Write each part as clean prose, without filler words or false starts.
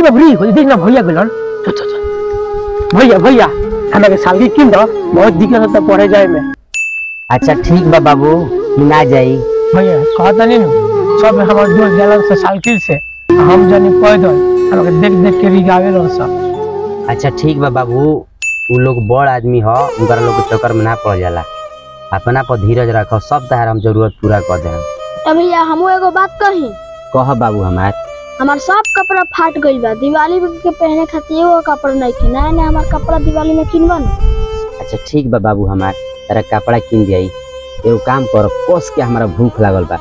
बबरी हो देख ना भैया गेलन भैया भैया हमें के साल की किन दो बहुत दिक्कत होता पढ़े जाए में। अच्छा ठीक बा बाबू किना जाई भैया कहता नहीं सब हमार दोस्त जलन से साइकिल से हम जानी पैदल हम देख देख के रिगावे लो सब। अच्छा ठीक बा बाबू उ लोग बड़ आदमी हो उनका लोग के चक्कर में ना पड़ जाला अपना पर धीरज रखो सब तहार हम जरूरत पूरा कर दे। ए भैया हमहू एगो बात कही कह बाबू हमार सब कपड़ा फाट गइल बा दिवाली के पहने खातिर एगो कपड़ा नहीं के नया नया हमार कपड़ा दिवाली में किनबा न। अच्छा ठीक बा बाबू हमार तेरा कपड़ा किन दियाई एगो काम कर कोस के हमारा भूख लागल बा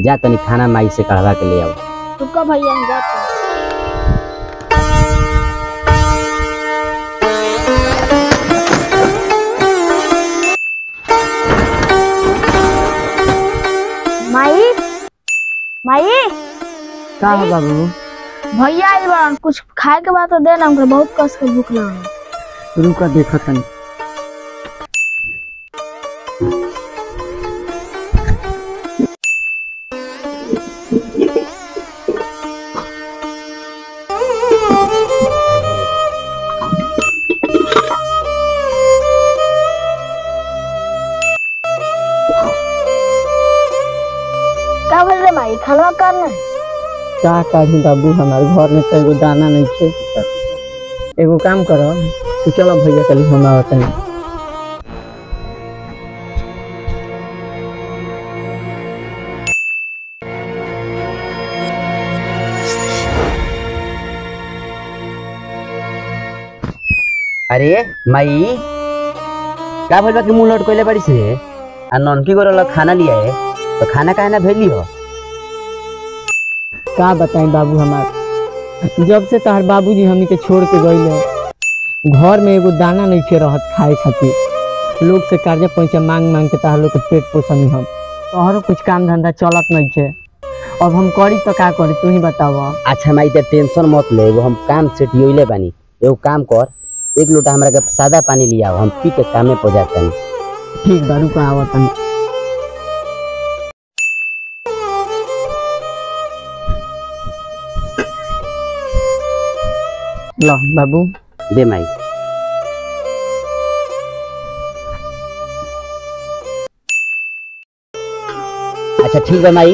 जा तनी खाना माई से कढ़वा के ले आओ। रुको भैया हम जाते माई माई का है बाबू भैया आई बा कुछ खाए के बाद तो दे ना हमके बहुत कस के भूख लागल। रुका देखा तनी का बोल रे माई खाना करना का काढ़ी बाबू हमारे घर में तो एगो दाना नहीं खे। एगो काम करो तू चलो भैया कल हम आवत हैं। अरे माई का भइल बा कि मुंह लट कोइले बाड़ी से आ ननकी गोरल खाना लिया है तो खाना काहे ना भेली हो। का बताएं बाबू हमार जब से तहार बाबूजी हमनी के छोड़ के गइले घर में एगो दाना नहीं खे रहत खाए खातिर लोग से कर्जा पैसा मांग मांग के तहार लोग के पेट पोषणी हम तोहरो कुछ काम धंधा चलत नहीं खे अब हम करी तो का करी तू ही बताव। अच्छा माई ते टेंशन मत ले एगो हम काम सेटियोले बानी एगो काम कर एक लोटा हमरा के सादा पानी लिया हम पी के कामे पहुंच जातनी। ठीक बा रुका आवतन लो बाबू दे माई। अच्छा ठीक है माई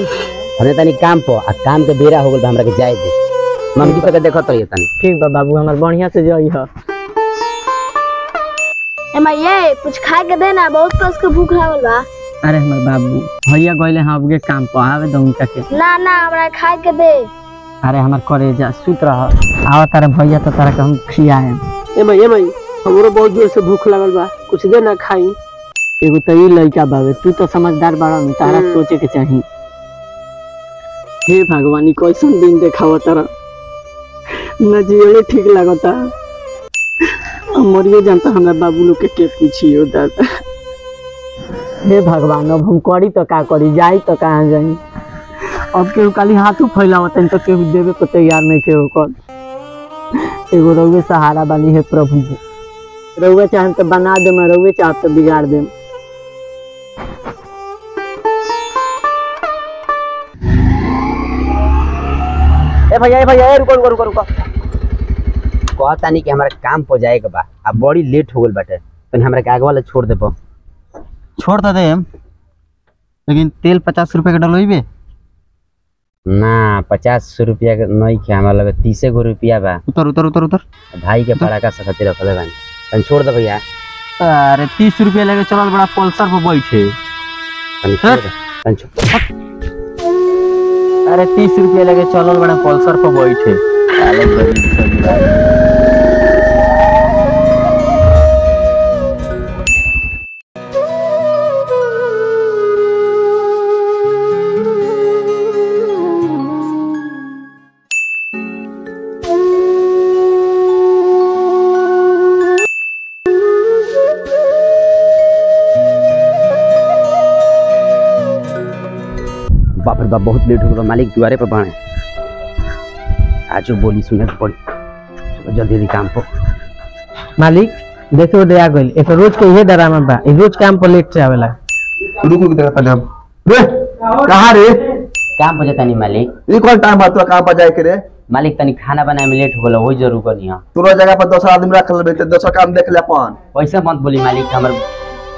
हमने तनी काम पो आ काम के बेरा हो गल बा हमरा के जाए दे मम्मी के देखत रही तनी। ठीक बा बाबू हमार बढ़िया से जाई ह। ए माई ये कुछ खाए के दे ना बहुत कस के भूख लागल बा। अरे हमार बाबू भैया गइले हैं अब के काम पे आवे दो उनका के ना ना हमरा खाए के दे। अरे हमार करे जा सुत रह आवा तारे भैया तो तारा के हम खियाए। ए माई हमरो बहुत जोर से भूख लागल बा कुछ दे ना खाई। एगो तो ई लइका बावे तू तो समझदार बाड़ा तारा सोचे के चाही। हे भगवान कैसन दिन देखाव तारा न जियले ठीक लागता मरिए जानता हमरा बाबू लोग के पूछियो दादा। हे भगवान अब हम करी तो का करी जाई तो कहाँ जाई अब केहू खाली हाथों फैलावत तो केहू देवे को तैयार नहीं के होकर एगो रउए सहारा बनी है प्रभु जी रउए चाहे तो बना दे मैं रउए चाह तो बिगाड़ दे। ए भैया रुको कहता नहीं कि हमारा काम हो जाएगा बा अब बड़ी लेट हो गल बाटे तो हमरा के आगे वाला छोड़ दे छोड़ तो दे लेकिन तेल 50 रुपए के डलवाइबे ना 50 रुपया के नहीं के हमारा लगे 30 गो रुपया बा। उतर उतर उतर उतर भाई के पड़ाका से खातिर रखले बानी तन छोड़ दे भैया। अरे 30 रुपया लेके चलल बड़ा पल्सर पे बैठे तन छोड़ दे तन छोड़। अरे 30 रुपया लेके चलल बड़ा पल्सर पे बैठे साले गरीब सभी बाप रे बाप बहुत लेट हो गया मालिक द्वारे पर बाणे आज बोली सुने के पड़ी जल्दी जल्दी काम पर। मालिक देखो दे आ गइल एक रोज के ये डरामा बा रोज काम पर लेट से आवेला। रुक देखा पहले हम रे कहां रे काम पर जाता नहीं मालिक ई कौन टाइम बात काम पर जाए के रे मालिक तनी खाना बनाए में लेट हो गलो वही जरूर कनी हां तोरा जगह पर दूसरा आदमी रख लेबे त दूसरा काम देख ले अपन। वैसे मत बोली मालिक, हमर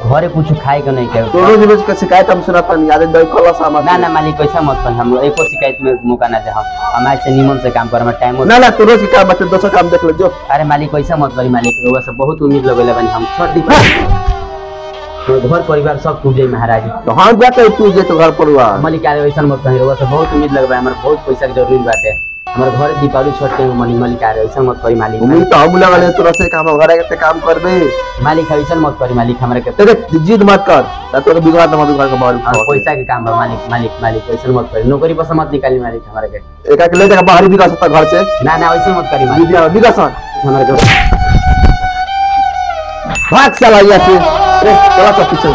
घरे कुछ खाए के नहीं के तो रोज के शिकायत हम सुनत नहीं आदे दई खला सामा। ना ना मालिक वैसा मत कर, हम एको शिकायत में मौका ना दे। हम आज से निमन से काम कर, हम टाइम ना ना तो रोज के काम मत दूसरा काम देख ले जो। अरे मालिक वैसा मत करी मालिक, रउआ सब बहुत उम्मीद लगेला बनी हम छोड़ दी तो घर परिवार सब टूट जाई महाराज। तो हम जाके तू जे तो घर परिवार मालिक आले वैसा मत कही, रउआ सब बहुत उम्मीद लगबा, हमर बहुत पैसा के जरूरी बाटे, हमर घर दीपावली छोड़ के मालिक आ रहे वैसा मत करी मालिक। उम्मीद तो हम लगले तोरा से काम घर के काम करबे मालिक वैसा मत करी मालिक, हमरा के तेरे जिद मत कर ता तोरा बिगड़ा त मत घर के बाहर पैसा के काम बा मालिक। मालिक मालिक वैसा मत करी, नौकरी पर मत निकाली मालिक हमरा के। एक ले जा बाहर बिगड़ा सकता घर से। ना ना वैसा मत करी मालिक, बिगड़ा सन हमरा के भाग चला या से रे चला सब पीछे।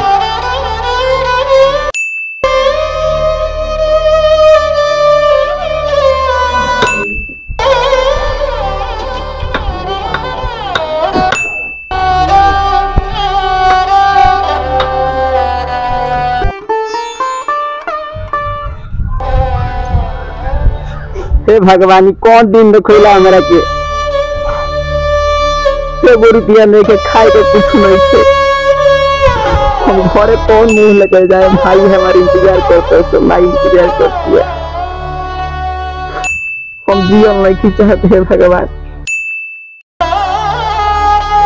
हे भगवान कौन दिन देखला हमरा के, एगो रुपया नहीं के खाए के कुछ नहीं थे। हम घरे कौन मुंह लेके जाए, भाई हमारे इंतजार करते है, माई इंतजार करती है, हम जीवन नहीं चाहते। हे भगवान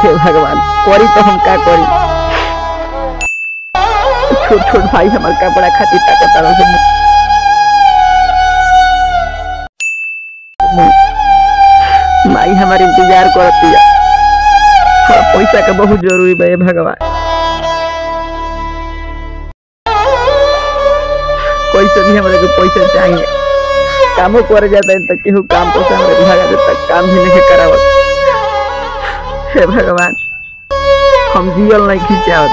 हे भगवान करी तो हम क्या करी। छोट छोट भाई हमारे कपड़ा खातिर ताकत माई हमारे इंतजार करती है, पैसा का बहुत जरूरी है भगवान। पैसा भी हमारे को पैसा चाहिए, कामों करे जाता है तक केहू काम पैसा हमारे भागा देता, काम भी नहीं करावत। हे भगवान हम जियल नहीं खींचावत।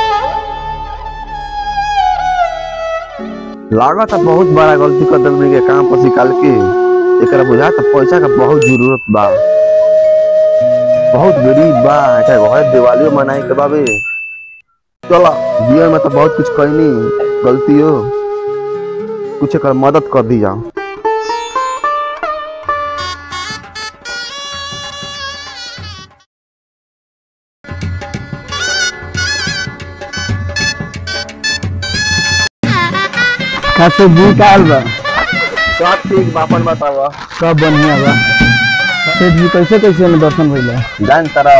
लागत बहुत बड़ा गलती कर दिल के काम पर निकाल के एकरा बुझा त पैसा का बहुत जरूरत बा, बहुत गरीब बा, घर दिवाली मनाए के बाबे। चला जीवन में तो बहुत कुछ कहनी गलती हो, कुछ कर मदद कर दी जाओ। कैसे जी काल बा सब ठीक बापन बतावा सब बढ़िया बा। सेठ जी कैसे कैसे में दर्शन भइला? जान तारा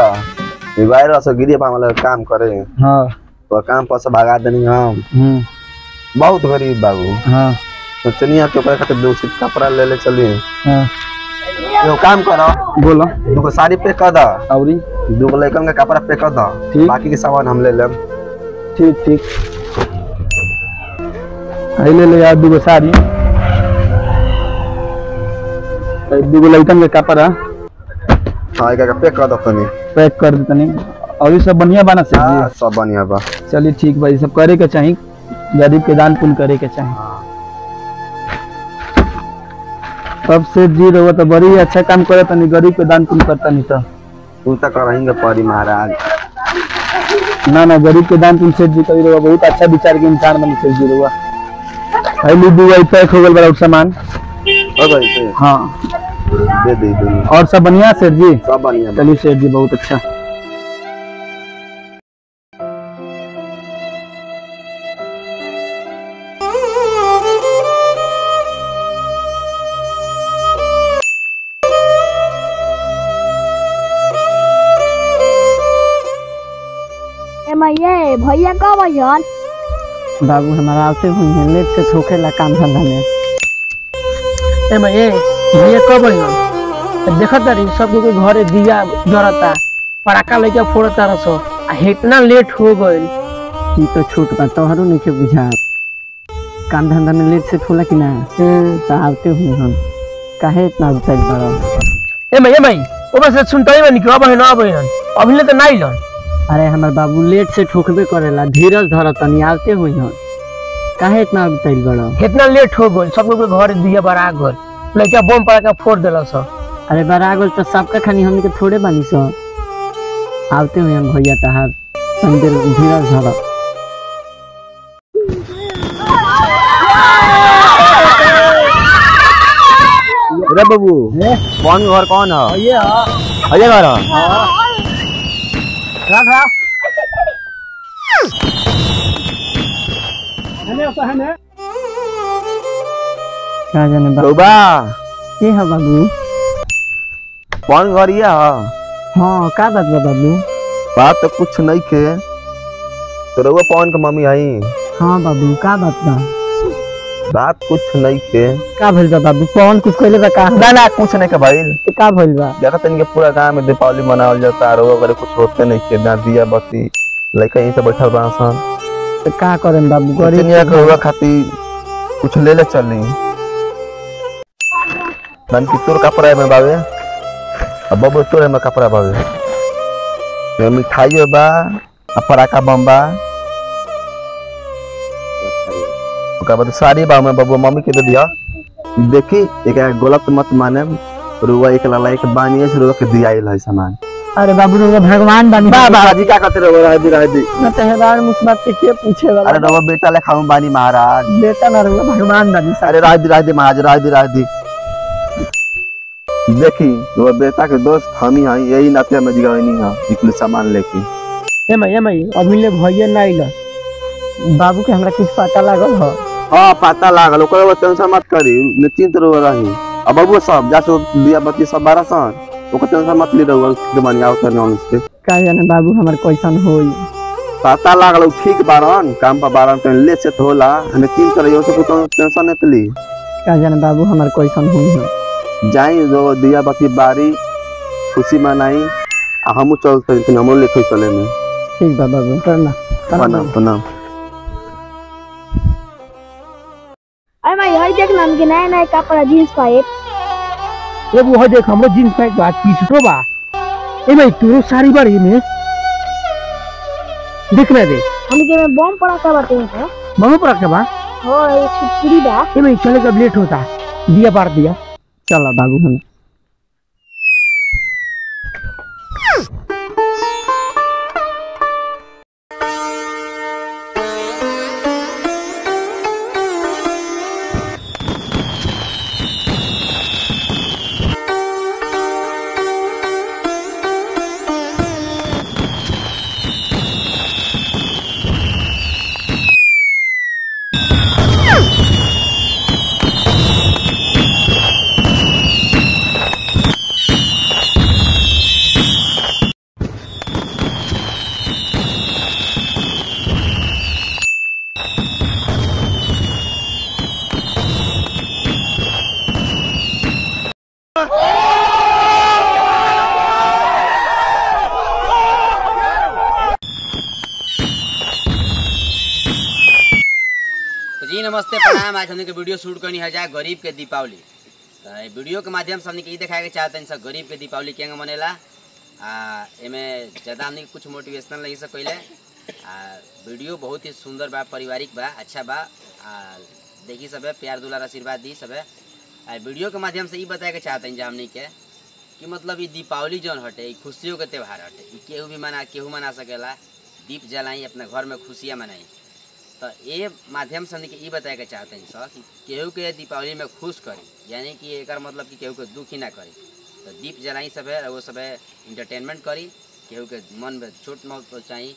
वायरस गिरे पावला काम करे हां तो काम पर से भगा देनी हम। बहुत गरीब बाबू। हां तो चलिए के ऊपर खातिर दो सीट कपड़ा ले ले चलिए। हां यो काम करो, बोलो दुगो साड़ी पे कर दा औरी दुगो लड़कन का कपड़ा पे कर दा, बाकी के सामान हम ले लेम। ठीक ठीक आई ले यार दुगो साड़ी दुगो लड़कन के कपड़ा हां का पे कर दो तनी, पैक कर दे तनी। और सब बढ़िया बना सेठ हां जी? सब बढ़िया बा। चलिए ठीक भाई, सब करे के चाहिए, गरीब के दान पुण्य करे के चाहिए। तब सेठ जी रहो तो बड़ी अच्छा काम करे तनी, गरीब के दान पुण्य करता नहीं तो तू तक करेंगे परी महाराज। ना ना गरीब के दान पुण्य सेठ जी करी रहो, बहुत अच्छा विचार के इंसान बनी सेठ जी रहो। पहले दुआई पैक हो गल बड़ा सामान। हो गई से हाँ दे दे दे। और सब बढ़िया सेठ जी? सब बढ़िया। चलिए सेठ जी बहुत अच्छा। भैया कब आयन? बाबू हमारा आते हुई है, लेट से ठोकेला काम धंधा में। भैया कब आयन? देखत तारी सब के घरे दिया जरता, पटाखा लेके फोड़ता रसो, आ इतना लेट हो गइल। ई तो छोट बा, तोहरो नहीं के बुझा, काम धंधा में लेट से होला कि ना। तो आते हुई हम काहे इतना उतार बड़ा। ए भाई ओ बस सुनतई बनी कि अब है ना, अब है अभी ले तो नहीं लन। अरे हमार बाबू लेट से ठोकबे करेला, धीरज धर तनी, आते हुई हम काहे इतना उतार बड़ा। इतना लेट हो गइल, सब के घर दिया बरा गइल, लइका बम पटाखा फोड़ देला सब। अरे बरा गइल तो सबका खानी हमनी के थोड़े बानी सो। आते हुए हम भैया तहार संदेर धीरज धर। अरे बाबू कौन घर कौन है ये हां अजय घर है रख है क्या जाने बउबा के है बाबू कौन घर ये है हाँ का बात बा बाबू बात तो कुछ नहीं के तो रउआ पवन के मम्मी आई हाँ बाबू का बात बा बात कुछ नहीं के का भइल बा बाबू कौन कुछ कहले बा का ना ना कुछ नहीं के भाई का भइल बा देखा तन के पूरा गांव में दीपावली मनावल जाता है रउआ करे कुछ होते नहीं के ना दिया बत्ती लड़का यहीं से बैठल बा सन तो का करें बाबू गरीब दुनिया के रउआ खातिर कुछ ले ले चली नन की तोर कपड़ा में बावे अब बाबू तोरे में कपड़ा बावे मिठाई बा पराका बम बा ओकर बाद साड़ी बा में बाबू मम्मी के दे दिया देखी एक गलत मत माने रुआ एक लाला एक बानिए से रुआ के दियाइल है सामान अरे बाबू रे भगवान बानी बाबा जी का कहते रहो राजी न तहदार मुसबत के पूछे वाला अरे रवा बेटा ले खाऊं बानी महाराज बेटा न रे भगवान बानी अरे राजी महाराज राजी देखी रुआ बेटा के दोस्त हम ही हैं यही नाते में जिगावनी है इकले सामान लेके ए मई अभी ले भइए ना आइल बाबू के हमरा कुछ पता लागल ह हां पता लागल ओकर टेंशन मत करी निश्चिंत रहो रही अब बाबू सब जासो दिया बत्ती सब 12 सन ओकर टेंशन मत ली रहो जमानी आवत न से का जाने बाबू हमर कैसन होई पता लागल ठीक बारन काम पर बारन तो ले से होला निश्चिंत रहियो से कुछ टेंशन न ली का जाने बाबू हमर कैसन होई जाई जो दिया बत्ती बारी खुशी मनाई हमू चलते हमू लेके चले में ठीक बा बाबू प्रणाम अरे मैं यही देख ना हमके नया नया कपड़ा जींस पैंट ए वो देख हमरो जींस पैंट बा टी-शर्ट बा ए भाई तोरो साड़ी बारी में देख ना दे हमके में बम पड़ा का बात है मम्मी पर के बा हो ये छुरी बा ए भाई चले कब लेट होता दिया बार दिया चलो बाबू हम जी नमस्ते प्रणाम। आज हमने के वीडियो शूट करनी है जा गरीब के दीपावली। तो वीडियो के माध्यम से हमने के दिखाए चाहते हैं सब गरीब के दीपावली केंगे मनेला। एमे ज़्यादा हमने कुछ मोटिवेशनल नहीं से कहले। वीडियो बहुत ही सुंदर बा, पारिवारिक बा, अच्छा बा। देखी सब प्यार दुलार आशीर्वाद दी सब। वीडियो के माध्यम से ये बताए के चाहते हैं हमने के कि मतलब ये दीपावली जौन हटे ये खुशियों के त्यौहार हटे। केहू भी केहू मना सकेला। दीप जलाई अपने घर में खुशियाँ मनाई। तो ये माध्यम से ये बताए के चाहते हैं सर कि केहू के दीपावली में खुश करी, यानी कि एक मतलब कि केहू के दुख ही ना करी। तो दीप जलाई सब है वो सब इंटरटेनमेंट करी, केहू के मन में चोट मत पहुँचाई,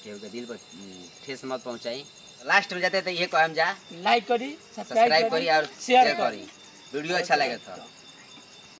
केहू के दिल पर ठेस मत पहुँचाई। लास्ट में जाते तो ये कहम जा लाइक करी, सब्सक्राइब करी और शेयर करी। वीडियो अच्छा लगे तो